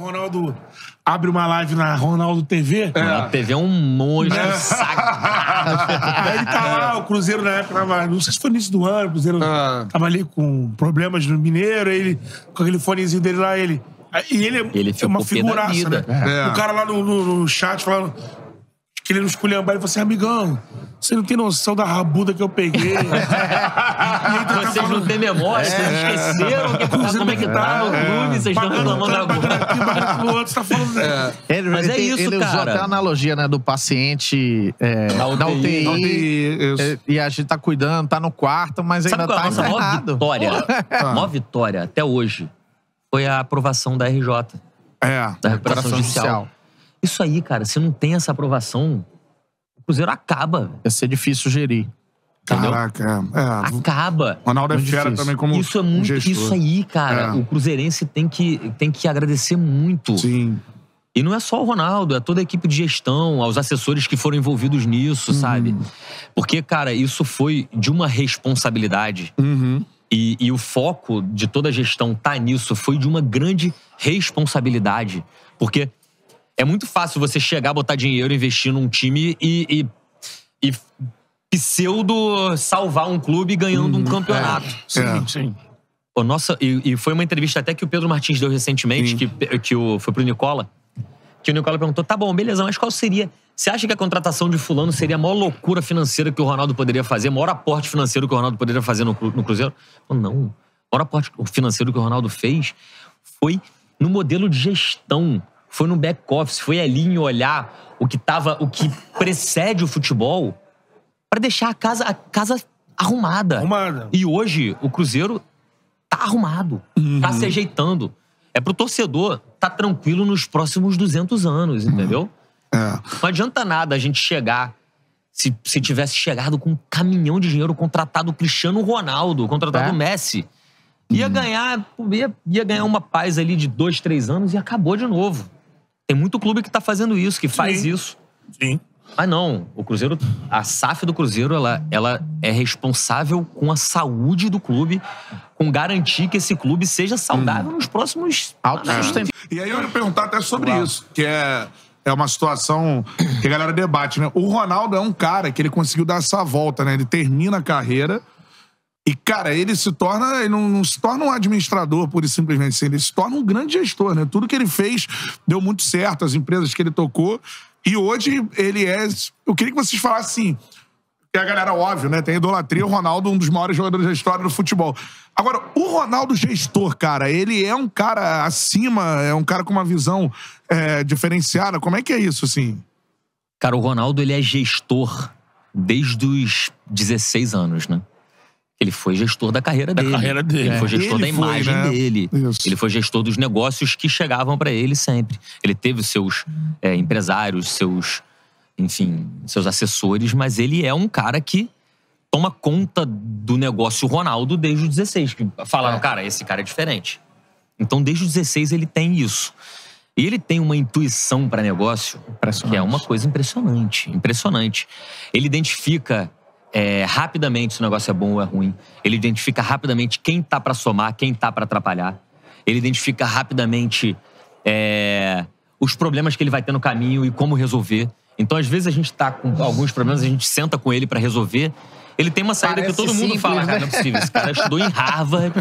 Ronaldo abre uma live na Ronaldo TV. A TV é um monstro sagrado. Aí ele tá lá, o Cruzeiro na época tava, não sei se foi no início do ano, o Cruzeiro tava ali com problemas no Mineiro, aí ele, com aquele fonezinho dele lá, e ele é uma figuraça, né? O cara lá no chat falando que ele não esculhambar, ele falou assim, amigão, você não tem noção da rabuda que eu peguei. Vocês não têm memória, vocês esqueceram como é que tá no clube, vocês estão reclamando agora. O outro tá falando... Mas é isso, ele usou até a analogia, né, do paciente na UTI, e a gente tá cuidando, tá no quarto, mas ainda tá internado. A maior vitória até hoje foi a aprovação da RJ. Da recuperação judicial. Isso aí, cara, se não tem essa aprovação, o Cruzeiro acaba. Vai ser difícil gerir. Entendeu? Caraca, acaba. Ronaldo é fera também como isso é muito gestor. Isso aí, cara. O cruzeirense tem que agradecer muito. Sim. E não é só o Ronaldo, é toda a equipe de gestão, aos assessores que foram envolvidos nisso, sabe? Porque, cara, isso foi de uma responsabilidade. E o foco de toda a gestão tá nisso, foi de uma grande responsabilidade. Porque é muito fácil você chegar, botar dinheiro, investir num time e pseudo salvar um clube ganhando um campeonato. Sim. Nossa, e foi uma entrevista até que o Pedro Martins deu recentemente, foi pro Nicola, que o Nicola perguntou, tá bom, beleza, mas qual seria... Você acha que a contratação de fulano seria a maior loucura financeira que o Ronaldo poderia fazer, o maior aporte financeiro que o Ronaldo poderia fazer no Cruzeiro? Não. O maior aporte financeiro que o Ronaldo fez foi no modelo de gestão. Foi no back-office, foi ali em olhar o que precede o futebol para deixar a casa arrumada. E hoje o Cruzeiro tá arrumado, tá se ajeitando. É pro torcedor tá tranquilo nos próximos 200 anos, entendeu? Não adianta nada a gente chegar, se tivesse chegado com um caminhão de dinheiro, contratado o Cristiano Ronaldo, contratado o Messi, ia ganhar uma paz ali de 2, 3 anos e acabou de novo. Tem muito clube que tá fazendo isso, que faz isso. Sim. Mas não, o Cruzeiro, a SAF do Cruzeiro, ela é responsável com a saúde do clube, com garantir que esse clube seja saudável nos próximos anos. E aí eu ia perguntar até sobre isso, que é uma situação que a galera debate, né? O Ronaldo é um cara que ele conseguiu dar essa volta, né? Ele termina a carreira e, cara, ele não se torna um administrador, pura e simplesmente assim, ele se torna um grande gestor, né? Tudo que ele fez deu muito certo, as empresas que ele tocou. E hoje ele é... Eu queria que vocês falassem assim, que a galera, óbvio, né? Tem idolatria, o Ronaldo, um dos maiores jogadores da história do futebol. Agora, o Ronaldo gestor, cara, ele é um cara acima, é um cara com uma visão diferenciada. Como é que é isso, assim? Cara, o Ronaldo, ele é gestor desde os 16 anos, né? Ele foi gestor da carreira dele. Ele foi gestor da imagem dele. Isso. Ele foi gestor dos negócios que chegavam pra ele sempre. Ele teve os seus empresários, seus assessores, mas ele é um cara que toma conta do negócio Ronaldo desde os 16. Que falaram, cara, esse cara é diferente. Então, desde os 16 ele tem isso. E ele tem uma intuição pra negócio que é uma coisa impressionante. Ele identifica rapidamente se o negócio é bom ou é ruim. Ele identifica rapidamente quem tá pra somar, quem tá pra atrapalhar. Ele identifica rapidamente os problemas que ele vai ter no caminho e como resolver. Então, às vezes, a gente tá com alguns problemas, a gente senta com ele pra resolver. Ele tem uma saída que todo mundo simples, fala, cara, não é possível. Esse cara estudou em Harvard.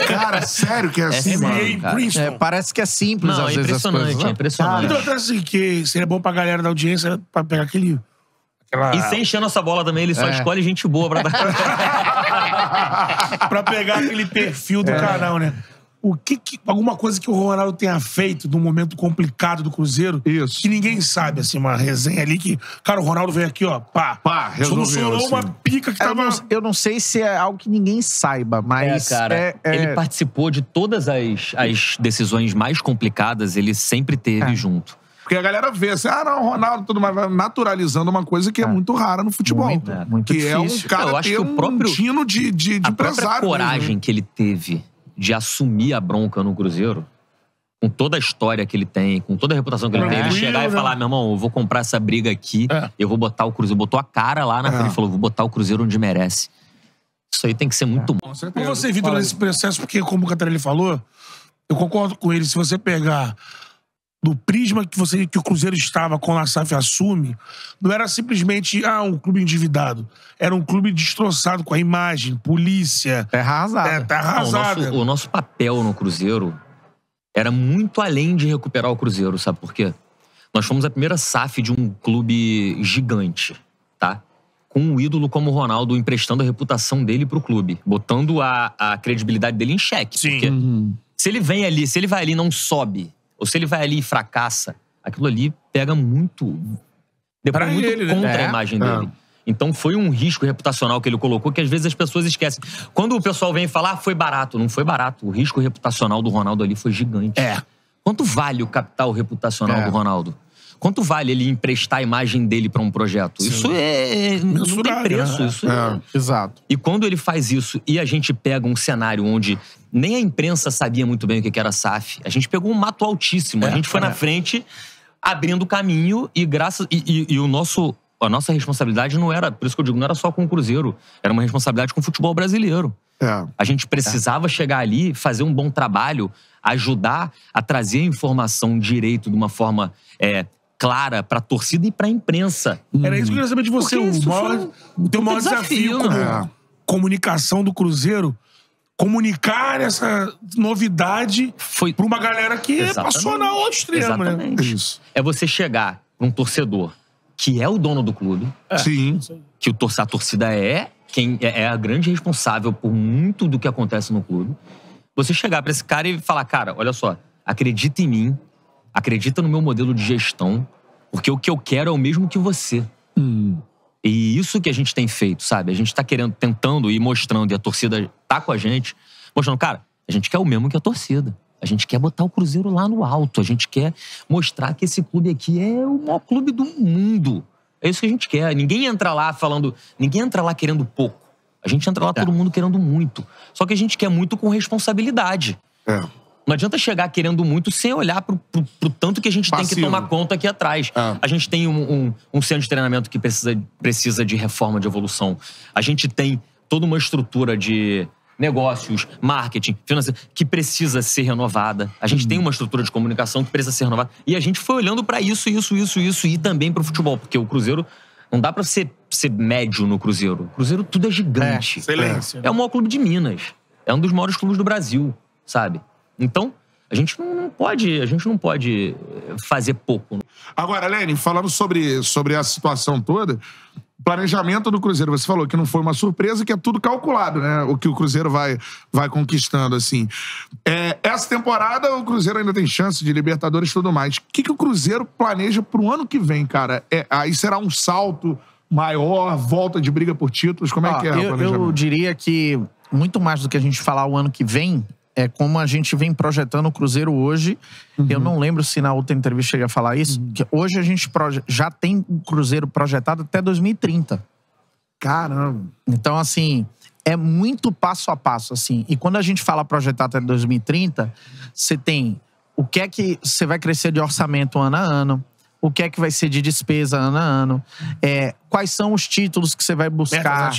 Cara, sério que é assim, mano? Parece que é simples, às vezes, as coisas. É impressionante. Então, até assim, que seria bom pra galera da audiência pra pegar aquele... E sem encher nossa bola também, ele só escolhe gente boa pra dar... pra pegar aquele perfil do canal, né? Alguma coisa que o Ronaldo tenha feito num momento complicado do Cruzeiro, que ninguém sabe, assim, uma resenha ali que, cara, o Ronaldo veio aqui, ó, solucionou assim uma pica que tava... Eu não sei se é algo que ninguém saiba, mas... Cara, ele participou de todas as decisões mais complicadas, ele sempre teve junto. Porque a galera vê assim, não, Ronaldo, tudo mais, vai naturalizando uma coisa que é muito rara no futebol. Muito que difícil. É um cara ter um tino de empresário. A própria coragem que ele teve de assumir a bronca no Cruzeiro, com toda a história que ele tem, com toda a reputação que ele tem, ele chegar e falar, meu irmão, eu vou comprar essa briga aqui, eu vou botar o Cruzeiro. Botou a cara lá na frente e falou, vou botar o Cruzeiro onde merece. Isso aí tem que ser muito bom. Com você, Vitor, nesse processo, porque como o Cantarelli falou, eu concordo com ele, se você pegar do prisma que o Cruzeiro estava quando a SAF assume, não era simplesmente um clube endividado. Era um clube destroçado com a imagem, polícia. Terra arrasada. Terra arrasada. O nosso papel no Cruzeiro era muito além de recuperar o Cruzeiro, sabe por quê? Nós fomos a primeira SAF de um clube gigante, tá? Com um ídolo como o Ronaldo emprestando a reputação dele pro clube, botando a credibilidade dele em xeque. Sim. Porque se ele vai ali e não sobe, ou se ele vai ali e fracassa, aquilo ali pega muito... Depois muito ele, contra a imagem dele. Então foi um risco reputacional que ele colocou que às vezes as pessoas esquecem. Quando o pessoal vem falar, foi barato. Não foi barato. O risco reputacional do Ronaldo ali foi gigante. Quanto vale o capital reputacional do Ronaldo? Quanto vale ele emprestar a imagem dele para um projeto? Sim. Isso não tem preço. Isso Exato. E quando ele faz isso e a gente pega um cenário onde nem a imprensa sabia muito bem o que era SAF, a gente pegou um mato altíssimo. A gente foi na frente, abrindo caminho e a nossa responsabilidade não era, por isso que eu digo, não era só com o Cruzeiro, era uma responsabilidade com o futebol brasileiro. A gente precisava chegar ali, fazer um bom trabalho, ajudar a trazer a informação direito de uma forma clara para a torcida e para a imprensa. Era isso que eu queria saber de você. O teu maior desafio como comunicação do Cruzeiro, comunicar essa novidade para uma galera que é passional ao extremo, né? Isso. É você chegar para um torcedor que é o dono do clube. Sim. Que a torcida quem é a grande responsável por muito do que acontece no clube. Você chegar pra esse cara e falar, cara, olha só, acredita em mim, acredita no meu modelo de gestão, porque o que eu quero é o mesmo que você. E isso que a gente tem feito, sabe? A gente tá tentando e mostrando, e a torcida tá com a gente, mostrando, cara, a gente quer o mesmo que a torcida. A gente quer botar o Cruzeiro lá no alto. A gente quer mostrar que esse clube aqui é o maior clube do mundo. É isso que a gente quer. Ninguém entra lá querendo pouco. A gente entra lá todo mundo querendo muito. Só que a gente quer muito com responsabilidade. Não adianta chegar querendo muito sem olhar pro tanto que a gente tem que tomar conta aqui atrás. A gente tem um centro de treinamento que precisa de reforma, de evolução. A gente tem toda uma estrutura de negócios, marketing, financeiro, que precisa ser renovada. A gente tem uma estrutura de comunicação que precisa ser renovada. E a gente foi olhando pra isso e também pro futebol. Porque o Cruzeiro, não dá pra ser médio no Cruzeiro. O Cruzeiro tudo é gigante. Excelência. É o maior clube de Minas. É um dos maiores clubes do Brasil, sabe? Então, a gente não pode fazer pouco. Agora, Lene, falando sobre a situação toda, planejamento do Cruzeiro, você falou que não foi uma surpresa, que é tudo calculado, né? O que o Cruzeiro vai conquistando, assim. Essa temporada, o Cruzeiro ainda tem chance de Libertadores e tudo mais. O que o Cruzeiro planeja pro ano que vem, cara? Aí será um salto maior, volta de briga por títulos? Como é que é o planejamento? Eu diria que muito mais do que a gente falar o ano que vem, é como a gente vem projetando o Cruzeiro hoje. Eu não lembro se na outra entrevista cheguei a falar isso. Que hoje a gente já tem o Cruzeiro projetado até 2030. Caramba! Então, assim, é muito passo a passo, assim. E quando a gente fala projetar até 2030, você tem o que é que você vai crescer de orçamento ano a ano, o que é que vai ser de despesa ano a ano, quais são os títulos que você vai buscar,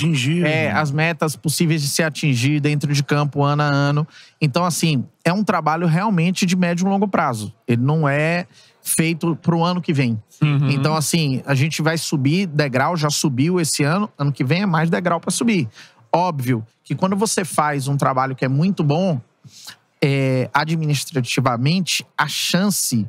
as metas possíveis de ser atingir dentro de campo ano a ano. Então, assim, é um trabalho realmente de médio e longo prazo. Ele não é feito pro ano que vem. Então, assim, a gente vai subir degrau, já subiu esse ano que vem é mais degrau para subir. Óbvio que quando você faz um trabalho que é muito bom, administrativamente, a chance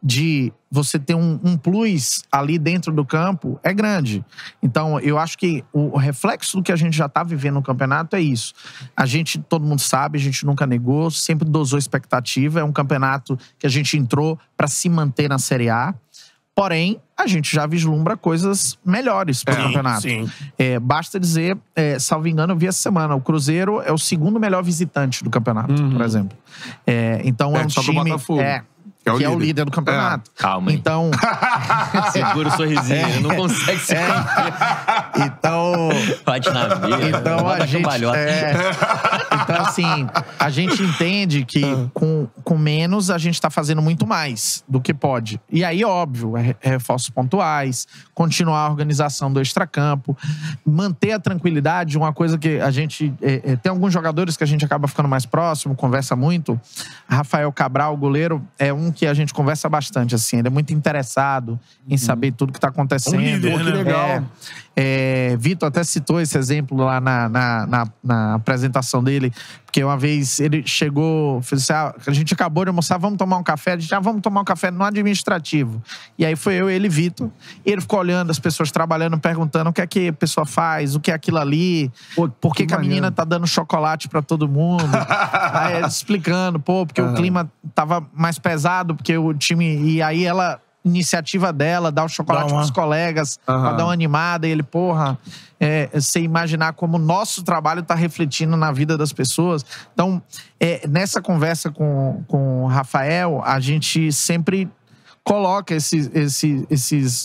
de você ter um plus ali dentro do campo é grande. Então, eu acho que o reflexo do que a gente já tá vivendo no campeonato é isso. Todo mundo sabe, a gente nunca negou, sempre dosou expectativa. É um campeonato que a gente entrou para se manter na Série A. Porém, a gente já vislumbra coisas melhores para o campeonato. Basta dizer, salvo engano, eu vi essa semana, o Cruzeiro é o segundo melhor visitante do campeonato, por exemplo. Então é um time... Que é o líder do campeonato. Calma aí. Então... Segura o sorrisinho, ele não consegue se conter. Então... Bate na mesa. Então a gente... Então, assim, a gente entende que com menos a gente tá fazendo muito mais do que pode. E aí, óbvio, reforços pontuais, continuar a organização do extracampo, manter a tranquilidade, uma coisa que a gente... tem alguns jogadores que a gente acaba ficando mais próximo, conversa muito. Rafael Cabral, o goleiro, é um que a gente conversa bastante, assim. Ele é muito interessado em saber tudo que tá acontecendo. Líder, que legal. Vitor até citou esse exemplo lá na apresentação dele, porque uma vez ele chegou, fez assim, a gente acabou de almoçar, vamos tomar um café? A gente, vamos tomar um café no administrativo. E aí foi eu, ele e Vitor. E ele ficou olhando as pessoas trabalhando, perguntando o que é que a pessoa faz, o que é aquilo ali, por que a menina tá dando chocolate pra todo mundo. Aí ele explicando, porque o clima tava mais pesado, porque o time... E aí ela... iniciativa dela, dar o chocolate pros colegas, pra dar uma animada. E ele, você imaginar como o nosso trabalho tá refletindo na vida das pessoas. Então, nessa conversa com o Rafael, a gente sempre coloca esses,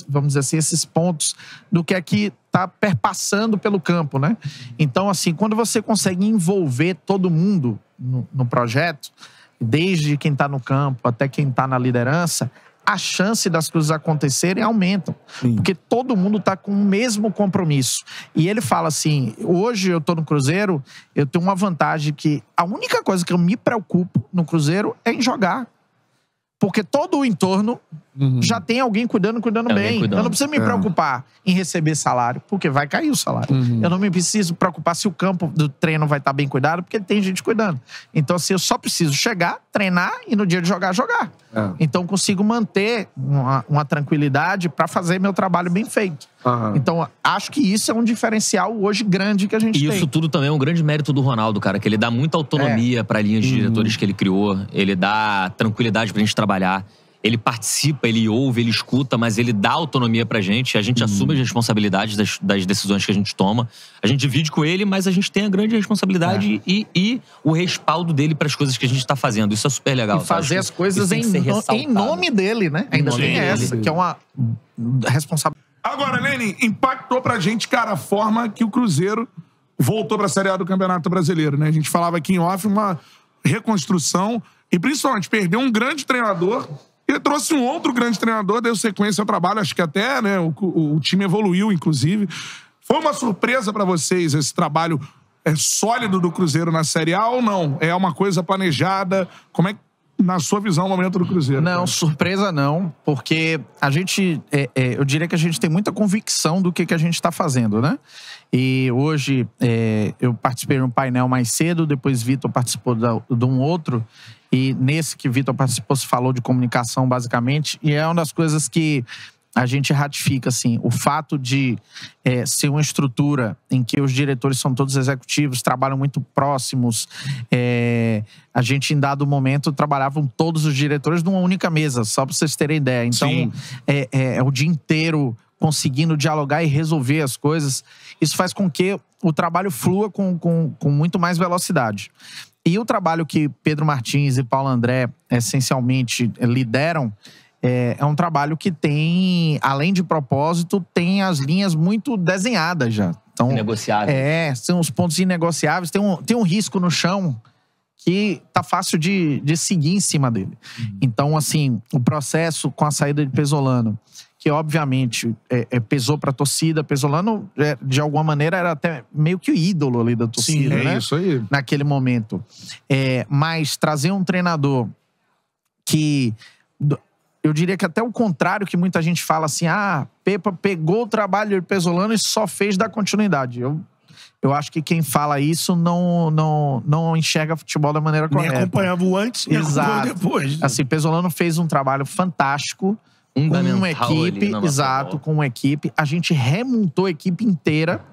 vamos dizer assim, esses pontos do que é que tá perpassando pelo campo, né? Então, assim, quando você consegue envolver todo mundo no projeto, desde quem tá no campo até quem tá na liderança, a chance das coisas acontecerem aumentam. Sim. Porque todo mundo tá com o mesmo compromisso. E ele fala assim, hoje eu tô no Cruzeiro, eu tenho uma vantagem que a única coisa que eu me preocupo no Cruzeiro é em jogar. Porque todo o entorno já tem alguém cuidando bem. Eu não preciso me preocupar em receber salário, porque vai cair o salário. Eu não me preciso preocupar se o campo do treino vai estar bem cuidado, porque tem gente cuidando. Então, assim, eu só preciso chegar, treinar e no dia de jogar. Então, eu consigo manter uma tranquilidade para fazer meu trabalho bem feito. Então, acho que isso é um diferencial hoje grande que a gente tem. E isso tudo também é um grande mérito do Ronaldo, cara, que ele dá muita autonomia para a linha de diretores que ele criou, ele dá tranquilidade pra gente trabalhar. Ele participa, ele ouve, ele escuta, mas ele dá autonomia pra gente. A gente assume as responsabilidades das decisões que a gente toma. A gente divide com ele, mas a gente tem a grande responsabilidade e o respaldo dele pras coisas que a gente tá fazendo. Isso é super legal. E fazer as coisas em nome dele, né? Ainda tem essa, que é uma responsabilidade. Agora, Lenin, impactou pra gente, cara, a forma que o Cruzeiro voltou pra Série A do Campeonato Brasileiro, né? A gente falava aqui em off, uma reconstrução e principalmente perdeu um grande treinador. Ele trouxe um outro grande treinador, deu sequência ao trabalho, acho que até, né, o time evoluiu, inclusive. Foi uma surpresa pra vocês esse trabalho sólido do Cruzeiro na Série A ou não? É uma coisa planejada? Como é que, na sua visão, o momento do Cruzeiro? Não, cara? Surpresa não, porque a gente, eu diria que a gente tem muita convicção do que a gente tá fazendo, né? E hoje, eu participei de um painel mais cedo, depois Vitor participou de um outro, e nesse que Vitor participou se falou de comunicação, basicamente, e é uma das coisas que a gente ratifica, assim, o fato de ser uma estrutura em que os diretores são todos executivos, trabalham muito próximos. A gente, em dado momento, trabalhavam todos os diretores numa única mesa, só para vocês terem ideia. Então, é o dia inteiro conseguindo dialogar e resolver as coisas. Isso faz com que o trabalho flua com muito mais velocidade. E o trabalho que Pedro Martins e Paulo André, essencialmente, lideram, é um trabalho que tem, além de propósito, tem as linhas muito desenhadas já. Então, negociáveis. São os pontos inegociáveis. Tem um risco no chão que tá fácil de seguir em cima dele. Então, assim, o processo com a saída de Pesolano, que obviamente pesou pra torcida. Pesolano, de alguma maneira, era até meio que o ídolo ali da torcida, né? Isso aí. Naquele momento. Mas trazer um treinador que... Eu diria que até o contrário, que muita gente fala assim, Pepa pegou o trabalho de Pesolano e só fez dar continuidade. Eu acho que quem fala isso não enxerga futebol da maneira correta. Nem acompanhava o antes, nem acompanhava depois. Assim, Pesolano fez um trabalho fantástico, com uma equipe, com uma equipe. A gente remontou a equipe inteira.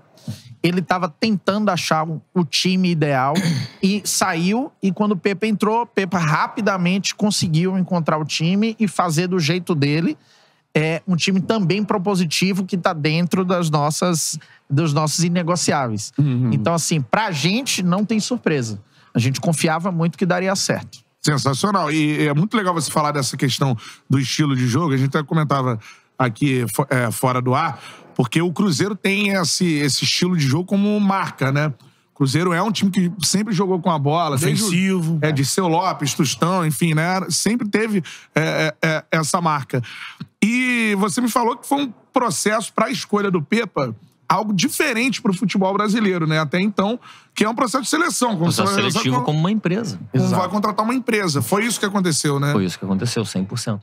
Ele estava tentando achar o time ideal e saiu. E quando o Pepa entrou, Pepa rapidamente conseguiu encontrar o time e fazer do jeito dele. Um time também propositivo que está dentro dos nossos inegociáveis. Então, assim, pra gente não tem surpresa. A gente confiava muito que daria certo. Sensacional. E é muito legal você falar dessa questão do estilo de jogo. A gente até comentava aqui fora do ar, porque o Cruzeiro tem esse estilo de jogo como marca, né? O Cruzeiro é um time que sempre jogou com a bola. Ofensivo. De Seu Lopes, Tostão, enfim, né? Sempre teve essa marca. E você me falou que foi um processo para a escolha do Pepa, algo diferente para o futebol brasileiro, né? Até então, que é um processo de seleção. Processo seletivo como uma empresa. Como vai contratar uma empresa. Foi isso que aconteceu, né? Foi isso que aconteceu, 100%.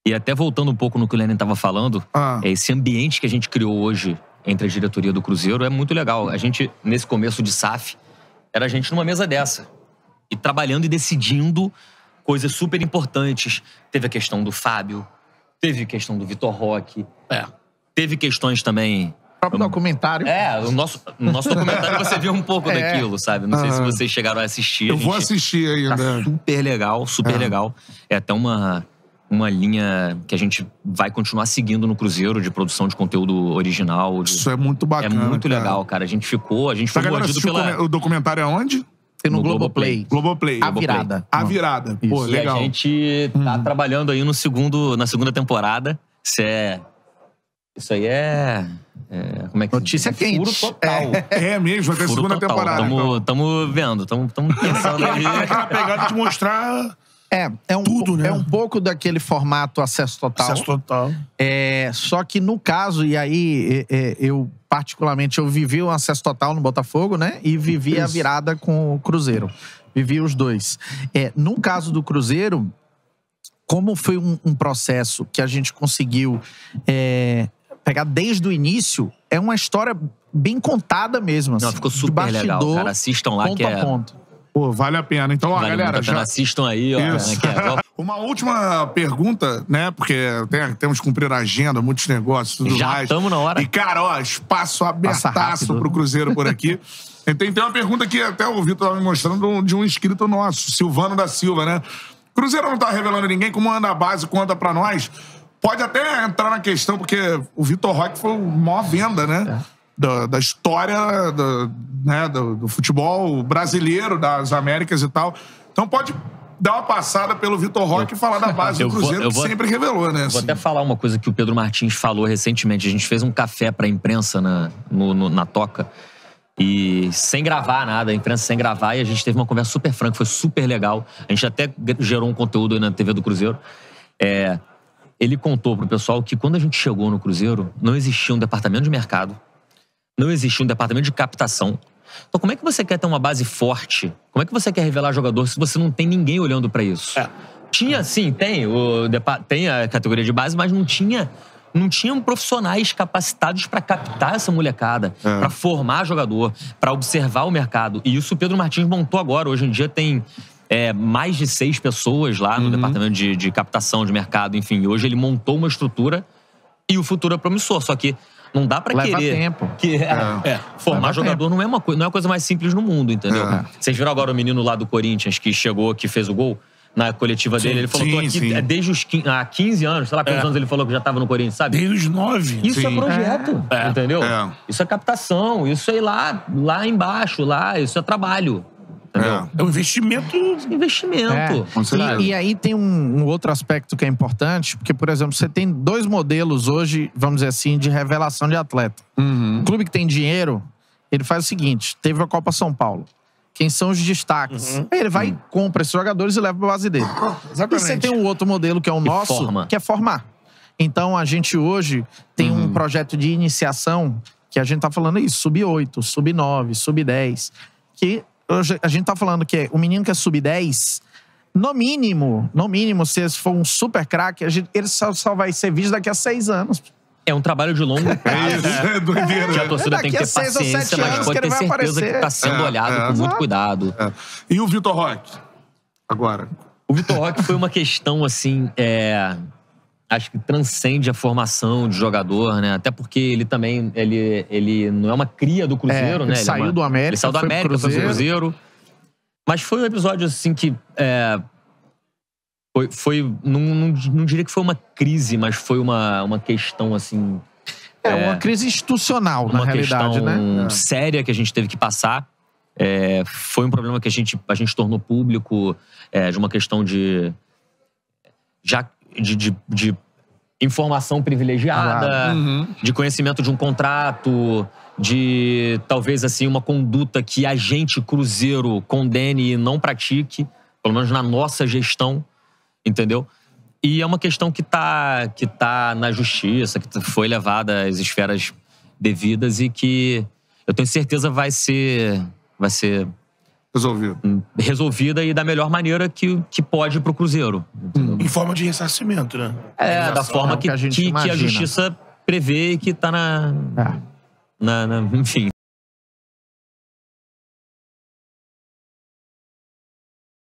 E até voltando um pouco no que o Lenin estava falando, esse ambiente que a gente criou hoje entre a diretoria do Cruzeiro é muito legal. A gente, nesse começo de SAF, era a gente numa mesa dessa. E trabalhando e decidindo coisas super importantes. Teve a questão do Fábio, teve a questão do Vitor Roque, teve questões também... O próprio documentário. No nosso documentário você viu um pouco daquilo, sabe? Não sei se vocês chegaram a assistir. Eu vou assistir ainda. Tá super legal, super legal. É até uma linha que a gente vai continuar seguindo no Cruzeiro, de produção de conteúdo original. Isso é muito bacana. É muito legal, cara. A gente foi mordido pela... O documentário é onde? Tem no Globoplay. Globoplay. A Virada. A Virada. Isso. Pô, legal. E a gente tá trabalhando aí na segunda temporada. Isso aí é... como é que notícia quente. Furo total. É mesmo, até a segunda temporada. Tamo vendo, tamo pensando aí. Aquela pegada de mostrar... Tudo, né? É um pouco daquele formato acesso total. Acesso total. Só que no caso, e aí eu particularmente, eu vivi o acesso total no Botafogo, né? E vivi a virada com o Cruzeiro. Vivi os dois. No caso do Cruzeiro, como foi um processo que a gente conseguiu pegar desde o início, é uma história bem contada mesmo. Assim, ficou super legal, cara. Assistam lá ponto que a ponto. Pô, vale a pena. Então, vale galera, já assistam aí, ó. Uma última pergunta, né? Porque temos que cumprir a agenda, muitos negócios, tudo mais. Já estamos na hora. E, cara, espaço abertaço pro Cruzeiro por aqui. Tem uma pergunta que até o Vitor estava me mostrando de um inscrito nosso, Silvano da Silva, né? Cruzeiro não tá revelando ninguém, como anda a base, conta pra nós. Pode até entrar na questão, porque o Vitor Roque foi a maior venda, né? Da história do futebol brasileiro, das Américas e tal. Então pode dar uma passada pelo Vitor Roque e falar da base do Cruzeiro, que sempre revelou, né? Vou até falar uma coisa que o Pedro Martins falou recentemente. A gente fez um café pra imprensa na Toca. E sem gravar nada, a imprensa sem gravar. E a gente teve uma conversa super franca, foi super legal. A gente até gerou um conteúdo aí na TV do Cruzeiro. Ele contou pro pessoal que quando a gente chegou no Cruzeiro, não existia um departamento de mercado, não existia um departamento de captação. Então como é que você quer ter uma base forte? Como é que você quer revelar jogador se você não tem ninguém olhando pra isso? Tinha, sim, tem a categoria de base, mas não tinham profissionais capacitados pra captar essa molecada, pra formar jogador, pra observar o mercado. E isso o Pedro Martins montou agora. Hoje em dia tem mais de 6 pessoas lá no departamento de captação de mercado, enfim. Hoje ele montou uma estrutura e o futuro é promissor. Só que não dá pra Leva querer... tempo. Formar jogador não é a coisa mais simples no mundo, entendeu? Vocês viram agora o menino lá do Corinthians que chegou, que fez o gol na coletiva dele? Ele falou, tô aqui desde os 15 anos, sei lá quantos anos ele falou que já tava no Corinthians, sabe? Desde os 9. Isso é projeto, entendeu? Isso é captação, isso é ir lá embaixo, isso é trabalho. É um investimento. E aí tem um outro aspecto que é importante, porque, por exemplo, você tem 2 modelos hoje, vamos dizer assim, de revelação de atleta. O clube que tem dinheiro, ele faz o seguinte, teve a Copa São Paulo. Quem são os destaques? Aí ele vai, compra esses jogadores e leva pra base dele. Exatamente. E você tem um outro modelo que é o nosso, que é formar. Então a gente hoje tem um projeto de iniciação, que a gente tá falando isso, sub-8, sub-9, sub-10, que hoje a gente tá falando que o menino que é sub-10, no mínimo, se for um super craque, ele só vai ser visto daqui a 6 anos. É um trabalho de longo prazo. É doideira. Que a torcida tem que ter paciência, mas pode ter certeza que tá sendo olhado com muito cuidado. E o Vitor Roque? Agora. O Vitor Roque foi uma questão, assim, acho que transcende a formação de jogador, né? Até porque ele também, ele não é uma cria do Cruzeiro, né? Ele saiu do América, ele saiu do América, foi pro Cruzeiro. Mas foi um episódio, assim, que... não diria que foi uma crise, mas foi uma questão, assim... uma crise institucional, na realidade, né? Uma questão séria que a gente teve que passar. Foi um problema que a gente tornou público, de uma questão de informação privilegiada, de conhecimento de um contrato, de talvez assim uma conduta que a gente, Cruzeiro, condene e não pratique, pelo menos na nossa gestão, entendeu? E é uma questão que tá na justiça, que foi levada às esferas devidas e que eu tenho certeza vai ser resolvida e da melhor maneira que pode pro Cruzeiro. Em forma de ressarcimento, né? Da forma que a justiça prevê e que tá enfim.